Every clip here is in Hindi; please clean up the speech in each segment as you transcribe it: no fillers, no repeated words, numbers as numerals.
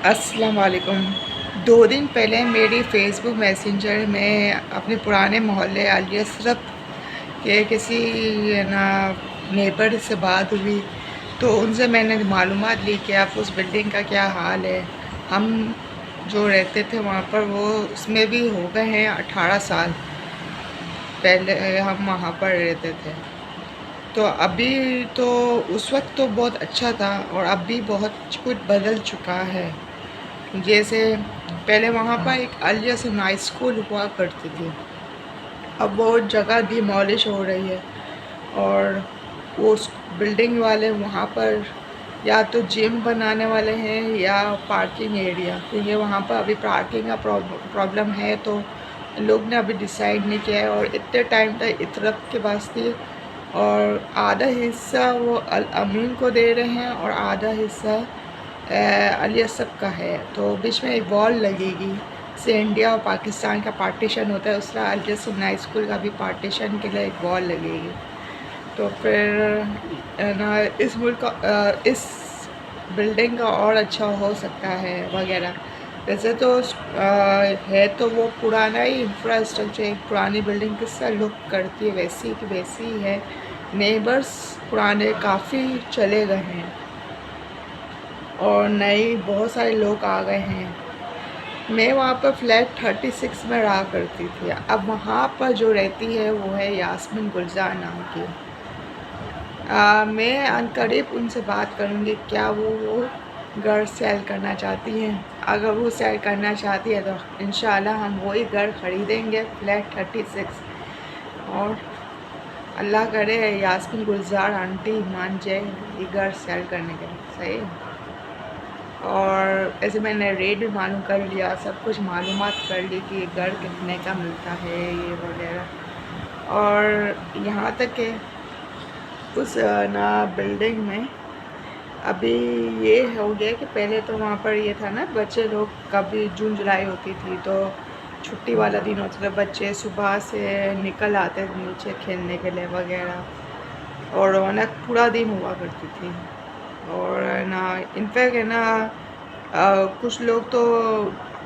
अस्सलाम वालेकुम। 2 दिन पहले मेरी फ़ेसबुक मैसेंजर में अपने पुराने मोहल्ले अलियसरत के किसी ना नेबर से बात हुई, तो उनसे मैंने मालूमात ली कि अब उस बिल्डिंग का क्या हाल है। हम जो रहते थे वहाँ पर वो उसमें भी हो गए हैं 18 साल पहले हम वहाँ पर रहते थे। तो अभी तो उस वक़्त तो बहुत अच्छा था और अब भी बहुत कुछ बदल चुका है। जैसे पहले वहाँ पर एक अलियसन हाई स्कूल हुआ करती थी, अब वो जगह डिमोलिश हो रही है और वो उस बिल्डिंग वाले वहाँ पर या तो जिम बनाने वाले हैं या पार्किंग एरिया, क्योंकि वहाँ पर अभी पार्किंग का प्रॉब्लम है, तो लोग ने अभी डिसाइड नहीं किया है और इतने टाइम तक इतरत के पास थी और आधा हिस्सा वो अल अमीन को दे रहे हैं और आधा हिस्सा अलियसब का है। तो बीच में एक वॉल लगेगी, जैसे इंडिया और पाकिस्तान का पार्टीशन होता है उस तरह अलियसब हाई स्कूल का भी पार्टीशन के लिए एक वॉल लगेगी। तो फिर ना इस मुल्क का इस बिल्डिंग का और अच्छा हो सकता है वगैरह। वैसे तो है तो वो पुराना ही इंफ्रास्ट्रक्चर, एक पुरानी बिल्डिंग किस तरह लुक करती है वैसी की वैसी ही है। नेबर्स पुराने काफ़ी चले गए हैं और नए बहुत सारे लोग आ गए हैं। मैं वहाँ पर फ्लैट 36 में रहा करती थी। अब वहाँ पर जो रहती है वो है यास्मीन गुलजार नाम की। मैं अनकरीब उनसे बात करूँगी क्या वो घर सेल करना चाहती हैं। अगर वो सेल करना चाहती है तो इंशाल्लाह हम वही घर ख़रीदेंगे, फ्लैट 36। और अल्लाह करे यास्मीन गुलजार आंटी मान जाए ये घर सेल करने के लिए, सही है। और ऐसे मैंने रेट भी मालूम कर लिया, सब कुछ मालूमात कर ली कि घर कितने का मिलता है ये वगैरह। और यहाँ तक कि उस ना बिल्डिंग में अभी ये हो गया कि पहले तो वहाँ पर ये था ना, बच्चे लोग कभी जून जुलाई होती थी तो छुट्टी वाला दिन होता था, बच्चे सुबह से निकल आते थे नीचे खेलने के लिए वगैरह और रौनक पूरा दिन हुआ करती थी। और ना इनफैक्ट है ना कुछ लोग तो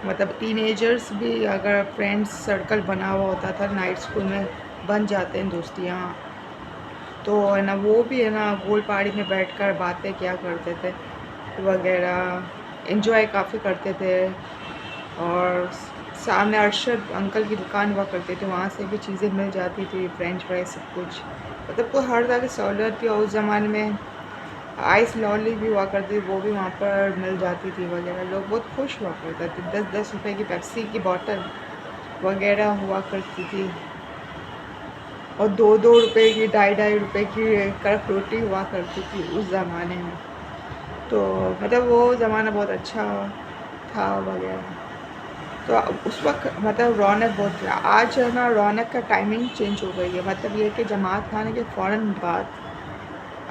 मतलब टीनेजर्स भी अगर फ्रेंड्स सर्कल बना हुआ होता था नाइट स्कूल में बन जाते हैं दोस्तियाँ, तो है ना वो भी है ना गोल पहाड़ी में बैठकर बातें क्या करते थे वगैरह, एंजॉय काफ़ी करते थे। और सामने अरशद अंकल की दुकान हुआ करती थी, वहाँ से भी चीज़ें मिल जाती थी, फ्रेंच फ्राइज सब कुछ, मतलब कोई हर तरह की सहूलत थी। और उस ज़माने में आइस लॉली भी हुआ करती थी, वो भी वहाँ पर मिल जाती थी वगैरह, लोग बहुत खुश हुआ करते थे। 10-10 रुपए की पेप्सी की बोतल वगैरह हुआ करती थी और 2-2 रुपए की 2.5-2.5 रुपए की कर्क रोटी हुआ करती थी उस ज़माने में। तो मतलब वो ज़माना बहुत अच्छा था वगैरह। तो उस वक्त मतलब रौनक बहुत थी। आज है ना रौनक का टाइमिंग चेंज हो गई है, मतलब ये कि जमात खाने के फ़ौरन बाद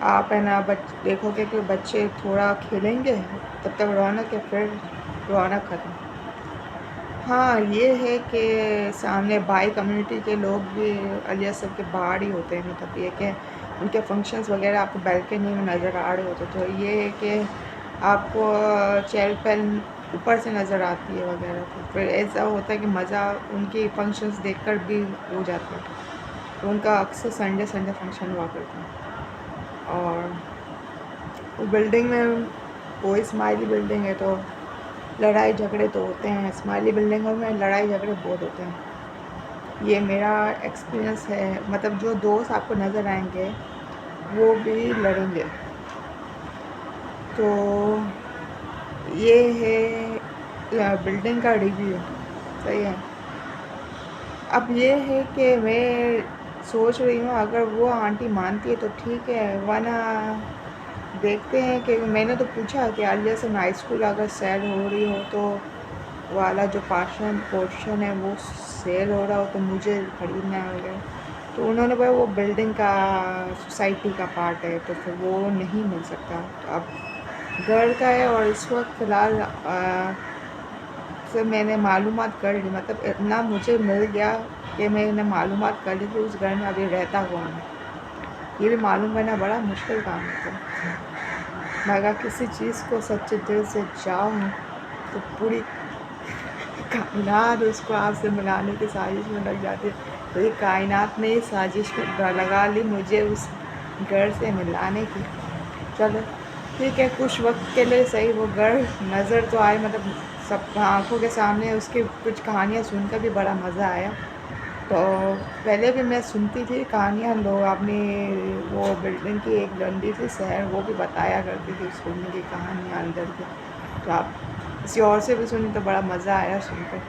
आप है ना देखोगे कि बच्चे थोड़ा खेलेंगे, तब तक रौनक है, फिर रौनक ख़त्म। हाँ, ये है कि सामने बाई कम्युनिटी के लोग भी अलियसब के बाहर ही होते हैं, मतलब ये कि उनके फंक्शंस वगैरह आपको बैल्कनी में नज़र आ रहे होते, तो ये है कि आपको चहल पहल ऊपर से नज़र आती है वगैरह। तो फिर ऐसा होता है कि मज़ा उनकी फंक्शंस देखकर भी हो जाता है। तो उनका अक्सर संडे संडे फंक्शन हुआ करता है और वो बिल्डिंग में वो स्माइली बिल्डिंग है, तो लड़ाई झगड़े तो होते हैं, स्माइली बिल्डिंगों में लड़ाई झगड़े बहुत होते हैं। ये मेरा एक्सपीरियंस है, मतलब जो दोस्त आपको नज़र आएंगे वो भी लड़ेंगे। तो ये है बिल्डिंग का रिव्यू, सही है। अब ये है कि मैं सोच रही हूँ अगर वो आंटी मानती है तो ठीक है, वरना देखते हैं। कि मैंने तो पूछा कि आलिया से हाई स्कूल अगर सेल हो रही हो तो वाला जो पोर्शन है वो सेल हो रहा हो तो मुझे ख़रीदना है वगैरह, तो उन्होंने बोला वो बिल्डिंग का सोसाइटी का पार्ट है तो फिर वो नहीं मिल सकता। तो अब घर का है और इस वक्त फ़िलहाल से मैंने मालूमात कर ली, मतलब इतना मुझे मिल गया कि मैंने मालूमात कर ली कि उस घर में अभी रहता कौन है। ये भी मालूम करना बड़ा मुश्किल काम होता है, मगर किसी चीज़ को सच्चे दिल से चाहो तो पूरी कायनात उसको आपसे मिलाने की साजिश में लग जाती है। तो ये कायनात ने इस साजिश में लगा ली मुझे उस घर से मिलाने की। चलो ठीक है, कुछ वक्त के लिए सही वो घर नज़र तो आए, मतलब सब आँखों के सामने उसकी कुछ कहानियाँ सुनकर भी बड़ा मज़ा आया। तो पहले भी मैं सुनती थी कहानियाँ, लोग अपनी वो बिल्डिंग की एक लंबी सी शहर वो भी बताया करती थी सुनने की कहानियाँ अंदर की। तो आप किसी और से भी सुनी तो बड़ा मज़ा आया सुनकर।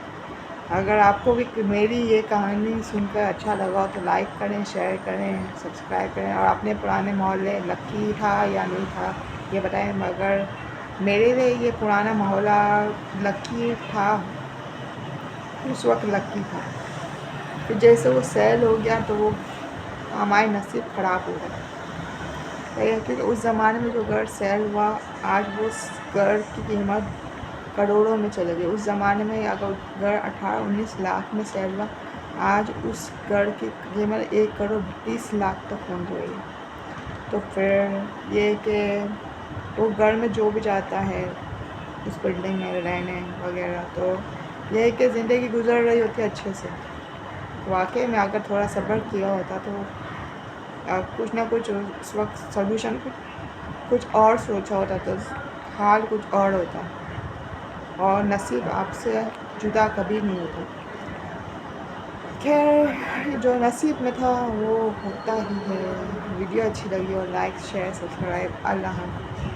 अगर आपको भी मेरी ये कहानी सुनकर अच्छा लगा हो तो लाइक करें, शेयर करें, सब्सक्राइब करें, और अपने पुराने मोहल्ले लकी था या नहीं था ये बताएं। मगर मेरे लिए ये पुराना मोहल्ला लकी था, उस वक्त लकी था। फिर जैसे वो सेल हो गया तो वो हमारे नसीब ख़राब हो गए। सही है, क्योंकि उस ज़माने में जो घर सेल हुआ, आज वो घर की कीमत करोड़ों में चले गए। उस ज़माने में अगर घर 18-19 लाख में सेल हुआ, आज उस घर की कीमत 1 करोड़ 30 लाख तक पहुँच गई है। तो फिर ये कि वो घर में जो भी जाता है उस बिल्डिंग में रहने वगैरह, तो ये है कि ज़िंदगी गुजर रही होती है अच्छे से। वाकई में अगर थोड़ा सब्र किया होता तो कुछ ना कुछ उस वक्त सॉल्यूशन कुछ और सोचा होता तो हाल कुछ और होता, और नसीब आपसे जुदा कभी नहीं होता। खैर, जो नसीब में था वो होता ही है। वीडियो अच्छी लगी और लाइक शेयर सब्सक्राइब। अल्लाह हाफ़िज़।